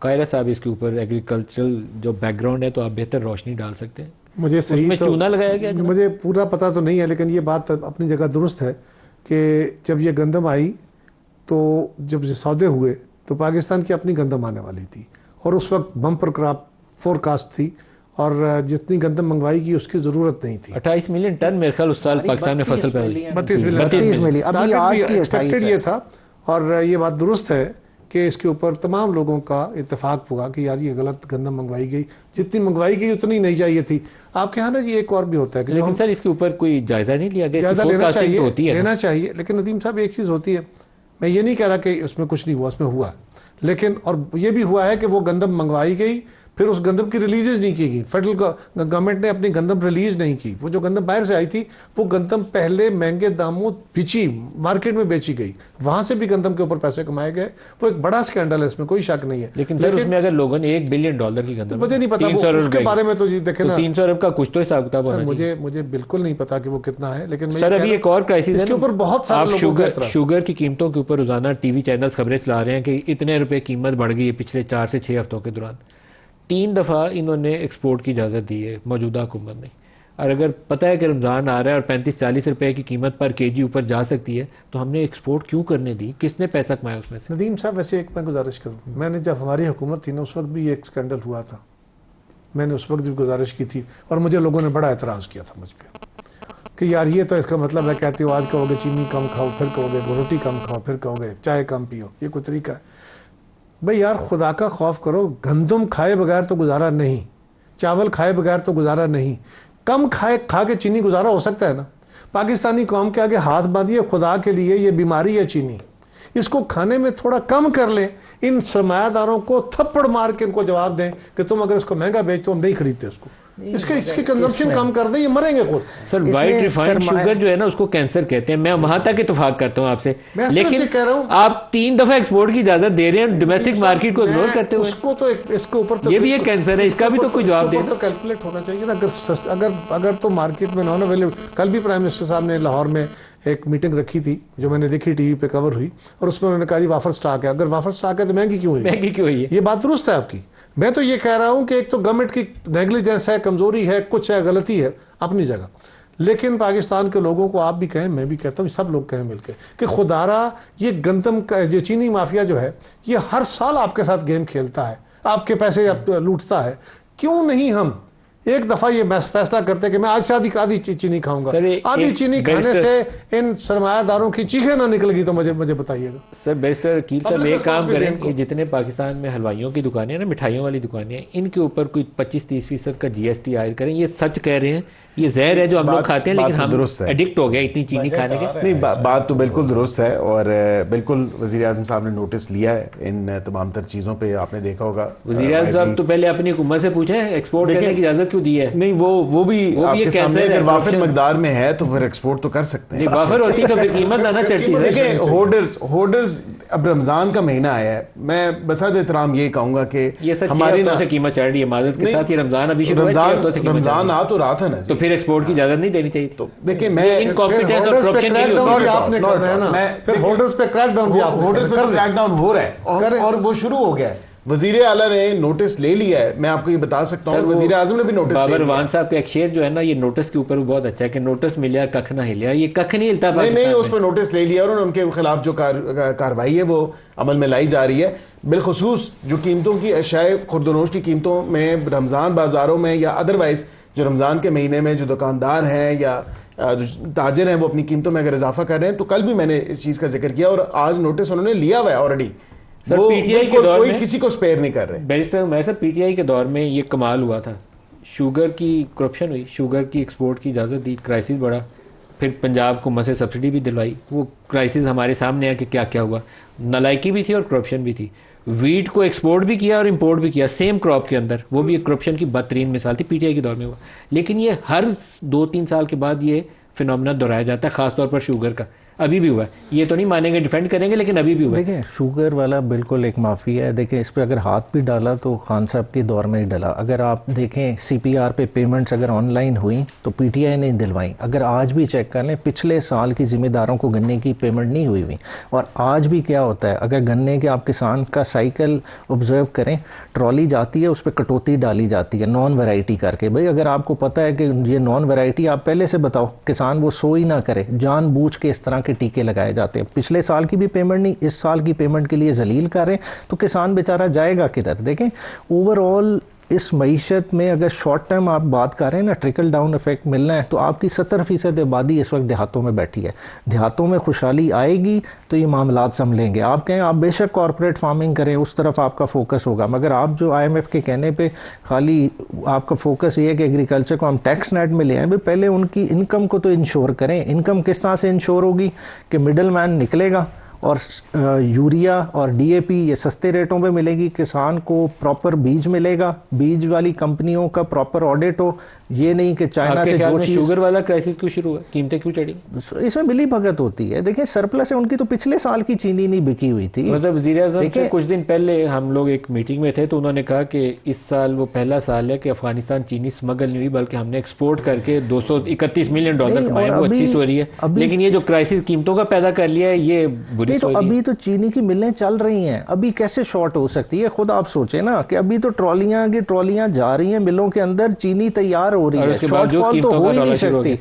قاہرہ صاحب اس کے اوپر ایگریکلچرل جو بیک گراؤنڈ ہے تو آپ بہتر روشنی ڈال سکتے ہیں. مجھے اس میں چونا لگایا گیا؟ مجھے پورا پتا تو نہیں ہے، لیکن یہ بات اپنی جگہ درست ہے کہ جب یہ گندم آئی تو جب یہ سودے ہوئے تو پاکستان کی اپنی گندم آنے والی تھی، اور اس وقت بمپر کراپ فور کاسٹ تھی، اور جتنی گندم منگوائی کی اس کی ضرورت نہیں تھی. 28 ملین ٹن میرے خیال اس سال پاکستان میں فصل پیدا ہوئی. 32 ملین ابھی آج کی ایکسپیکٹڈ یہ تھا. اور یہ بات درست ہے کہ اس کے اوپر تمام لوگوں کا اتفاق ہوا کہ یار یہ غلط گندم منگوائی گئی، جتنی منگوائی گئی اتنی نہیں چاہیے تھی. آپ کے ہاں نا جی ایک اور بھی ہوتا ہے کہ لیکن سر اس کے اوپر کوئی جائزہ نہیں لیا گیا؟ جائزہ لینا چاہیے، لیکن ندیم صاحب ایک چیز ہوتی ہے، میں یہ نہیں کہہ رہا کہ اس میں کچھ نہیں ہوا، اس میں ہوا، لیکن اور یہ بھی ہوا ہے کہ وہ گندم منگوائی گئی، پھر اس گندم کی ریلیز نہیں کی گئی. فیڈرل گورنمنٹ نے اپنی گندم ریلیز نہیں کی. وہ جو گندم باہر سے آئی تھی وہ گندم پہلے مہنگے داموں بیچی، مارکیٹ میں بیچی گئی، وہاں سے بھی گندم کے اوپر پیسے کمائے گئے. وہ ایک بڑا سکینڈل ہے، اس میں کوئی شک نہیں ہے. لیکن سر اس میں اگر لوگوں نے $1 بلین کی گندم، مجھے نہیں پتا اس کے بارے میں، تو جی دیکھیں نا 300 ارب کا کچھ تو حساب کتاب ہونا چاہیے. مجھے بالکل نہیں پتا کہ وہ کتنا ہے. لیکن سر ابھی ایک اور کرائسس ہے کے اوپر بہت سارے آپ شوگر کی قیمتوں کے اوپر روزانہ ٹی وی چینلز خبریں چلا رہے ہیں کہ اتنے روپے قیمت بڑھ گئی ہے پچھلے 4 سے 6 ہفتوں کے دوران. 3 دفعہ انہوں نے ایکسپورٹ کی اجازت دی ہے موجودہ حکومت نے، اور اگر پتہ ہے کہ رمضان آ رہا ہے اور 35-40 روپے کی قیمت پر کے جی اوپر جا سکتی ہے تو ہم نے ایکسپورٹ کیوں کرنے دی؟ کس نے پیسہ کمایا اس میں سے؟ ندیم صاحب ویسے ایک میں گزارش کروں، میں نے جب ہماری حکومت تھی نا اس وقت بھی یہ ایک سکینڈل ہوا تھا، میں نے اس وقت بھی گزارش کی تھی اور مجھے لوگوں نے بڑا اعتراض کیا تھا مجھ پہ کہ یار یہ تو اس کا مطلب ہے، کہتے ہو آج کہو گے چینی کم کھاؤ، پھر کہو گے روٹی کم کھاؤ، پھر کہو گے چائے کم پیو، یہ کوئی طریقہ ہے؟ بھئی یار خدا کا خوف کرو، گندم کھائے بغیر تو گزارا نہیں، چاول کھائے بغیر تو گزارا نہیں، کم کھا کے چینی گزارا ہو سکتا ہے نا؟ پاکستانی قوم کے آگے ہاتھ باندھیے، خدا کے لیے یہ بیماری ہے چینی، اس کو کھانے میں تھوڑا کم کر لیں. ان سرمایہ داروں کو تھپڑ مار کے ان کو جواب دیں کہ تم اگر اس کو مہنگا بیچتے ہو ہم نہیں خریدتے اس کو، اس کی کنزمپشن کم کر دیں، یہ مریں گے خود. سر وائٹ ریفائنڈ شوگر جو ہے نا اس کو کینسر کہتے ہیں، میں وہاں تک اتفاق کرتا ہوں آپ سے، لیکن آپ 3 دفعہ ایکسپورٹ کی اجازت دے رہے ہیں ڈومیسٹک مارکیٹ کو اگنور کرتے ہوئے. اس کو تو اس کے اوپر یہ بھی ایک کینسر ہے، اس کا بھی تو کوئی جواب دے. تو کیلکولیٹ ہونا چاہیے نا. اگر تو مارکیٹ میں نان اویلیبل. کل بھی پرائم منسٹر صاحب نے لاہور میں ایک میٹنگ رکھی تھی جو میں نے دیکھی ٹی وی پہ کور ہوئی، اور اس میں انہوں نے کہا جی وافر سٹاک ہے. اگر وافر سٹاک ہے تو مہنگی کیوں ہوئی؟ یہ بات درست ہے آپ کی. میں تو یہ کہہ رہا ہوں کہ ایک تو گورنمنٹ کی نیگلیجنس ہے، کمزوری ہے، کچھ ہے، غلطی ہے اپنی جگہ، لیکن پاکستان کے لوگوں کو آپ بھی کہیں، میں بھی کہتا ہوں، سب لوگ کہیں مل کے کہ خدا را یہ گندم کا جو چینی مافیا جو ہے یہ ہر سال آپ کے ساتھ گیم کھیلتا ہے، آپ کے پیسے لوٹتا ہے. کیوں نہیں ہم ایک دفعہ یہ فیصلہ کرتے کہ میں آج سے آدھی چینی کھاؤں گا؟ آدھی چینی کھانے سے ان سرمایہ داروں کی چیخیں نہ نکل گی تو مجھے بتائیے گا. سر بیسٹر وکیل صاحب ایک کام کریں کہ جتنے پاکستان میں حلوائیوں کی دکانیں ہیں نا، مٹھائیوں والی دکانیں ہیں، ان کے اوپر کوئی 25-30% کا GST عائد کریں. یہ سچ کہہ رہے ہیں، یہ زہر ہے جو ہم لوگ کھاتے ہیں، لیکن ہم ایڈکٹ ہو گئے اتنی چینی کھانے کے. نہیں بات تو بالکل درست ہے، اور بالکل وزیر اعظم صاحب نے نوٹس لیا ہے ان تمام تر چیزوں پہ. آپ نے دیکھا ہوگا وزیر اعظم صاحب تو پہلے اپنی حکومت سے پوچھیں ایکسپورٹ کرنے کی اجازت کیوں دی ہے. نہیں وہ بھی آپ کے سامنے اگر وافر مقدار میں ہے تو پھر ایکسپورٹ تو کر سکتے ہیں. وافر ہوتی تو پھر قیمت نہ چڑھتی. دیکھیں ہولڈرز اب رمضان کا مہینہ آیا ہے، میں بسعت احترام یہ کہوں گا کہ ہماری سے قیمت چڑھ رہی ہے معذرت کے ساتھ. یہ رمضان ابھی شروع رمضان آ تو رہا تھا نا، تو پھر ایکسپورٹ کی اجازت نہیں دینی چاہیے. تو دیکھیں میں انکمپیٹنس اور کرپشن ہولڈرز پہ کریک ڈاؤن ہو رہا ہے اور وہ شروع ہو گیا ہے. وزیر اعلیٰ نے نوٹس لے لیا ہے، میں آپ کو یہ بتا سکتا ہوں. وزیر اعظم نے بھی نوٹس لے لیا. بابر وان صاحب کا ایک شعر جو ہے نا، یہ نوٹس کے اوپر بہت اچھا ہے کہ نوٹس ملیا ککھ نہ ہلیا. یہ ککھ نہیں ہلتا. نہیں اس پہ نوٹس لے لیا، اور ان کے خلاف جو کارروائی ہے وہ عمل میں لائی جا رہی ہے. بالخصوص جو قیمتوں کی اشیاء خوردونوش کی قیمتوں میں رمضان بازاروں میں یا ادروائز جو رمضان کے مہینے میں جو دکاندار ہیں یا تاجر ہیں وہ اپنی قیمتوں میں اگر اضافہ کر رہے ہیں، تو کل بھی میں نے اس چیز کا ذکر کیا، اور آج نوٹس انہوں نے لیا ہوا ہے آلریڈی. کوئی کسی کو سپیئر نہیں کر رہے. بیرسٹر میں سر پی ٹی آئی کے دور میں یہ کمال ہوا تھا، شوگر کی کرپشن ہوئی، شوگر کی ایکسپورٹ کی اجازت دی، کرائسس بڑھا، پھر پنجاب کو مسے سبسڈی بھی دلوائی. وہ کرائسس ہمارے سامنے ہے کہ کیا کیا ہوا. نالائکی بھی تھی اور کرپشن بھی تھی. ویٹ کو ایکسپورٹ بھی کیا اور امپورٹ بھی کیا سیم کراپ کے اندر، وہ بھی ایک کرپشن کی بدترین مثال تھی. پی ٹی آئی کے دور میں ہوا. لیکن یہ ہر 2-3 سال کے بعد یہ فینومینا دہرایا جاتا ہے، خاص طور پر شوگر کا. ابھی بھی ہوا ہے. یہ تو نہیں مانیں گے, ڈیفینڈ کریں گے, لیکن ابھی بھی ہوا ہے. دیکھیں شوگر والا بالکل ایک مافیا ہے. دیکھیں اس پہ اگر ہاتھ بھی ڈالا تو خان صاحب کے دور میں ہی ڈالا. اگر آپ دیکھیں سی پی آر پہ پیمنٹس اگر آن لائن ہوئیں تو پی ٹی آئی نے دلوائیں. اگر آج بھی چیک کر لیں پچھلے سال کی ذمہ داروں کو گنے کی پیمنٹ نہیں ہوئی. اور آج بھی کیا ہوتا ہے, اگر گنے کے آپ کسان کا سائیکل آبزرو کریں, ٹرالی جاتی ہے اس پہ کٹوتی ڈالی جاتی ہے نان ویرائٹی کر کے. بھئی اگر آپ کو پتہ ہے کہ یہ نان ویرائٹی, آپ پہلے سے بتاؤ, کسان وہ سو ہی نہ کرے. جان بوجھ کے اس طرح کے ٹیکے لگائے جاتے ہیں. پچھلے سال کی بھی پیمنٹ نہیں, اس سال کی پیمنٹ کے لیے ذلیل کر رہے ہیں, تو کسان بیچارہ جائے گا کدھر؟ دیکھیں اوور آل اس معیشت میں اگر شارٹ ٹرم آپ بات کر رہے ہیں نا, ٹرکل ڈاؤن ایفیکٹ ملنا ہے, تو آپ کی 70% آبادی اس وقت دیہاتوں میں بیٹھی ہے. دیہاتوں میں خوشحالی آئے گی تو یہ معاملات سنبھلیں گے. آپ کہیں آپ بے شک کارپوریٹ فارمنگ کریں, اس طرف آپ کا فوکس ہوگا, مگر آپ جو آئی ایم ایف کے کہنے پہ خالی آپ کا فوکس یہ ہے کہ ایگریکلچر کو ہم ٹیکس نیٹ میں لے آئیں. بھائی پہلے ان کی انکم کو تو انشور کریں. انکم کس طرح سے انشور ہوگی کہ مڈل مین نکلے گا اور یوریا اور ڈی اے پی یہ سستے ریٹوں پہ ملے گی, کسان کو پراپر بیج ملے گا, بیج والی کمپنیوں کا پراپر آڈٹ ہو. یہ نہیں کہ چائنا سے جو چیز. شوگر والا کرائسس کیوں شروع ہوا, قیمتیں کیوں چڑھی؟ اس میں ملی بھگت ہوتی ہے. دیکھیں سرپلس ہے ان کی, تو پچھلے سال کی چینی نہیں بکی ہوئی تھی. مطلب وزیر اعظم سے کچھ دن پہلے ہم لوگ ایک میٹنگ میں تھے تو انہوں نے کہا کہ اس سال وہ پہلا سال ہے کہ افغانستان چینی اسمگل نہیں ہوئی, بلکہ ہم نے ایکسپورٹ کر کے $231 ملین کمائے. وہ اچھی سٹوری ہے, لیکن یہ جو کرائسس قیمتوں کا پیدا کر لیا ہے یہ بری سٹوری ہے. ابھی تو چینی کی ملیں چل رہی ہیں, ابھی کیسے شارٹ ہو سکتی ہے؟ خود آپ سوچیں نا کہ ابھی تو ٹرالیاں کی ٹرالیاں جا رہی ہیں ملوں کے اندر, چینی تیار ہو رہی ہے, شارٹ فال تو ہو ہی نہیں سکتی.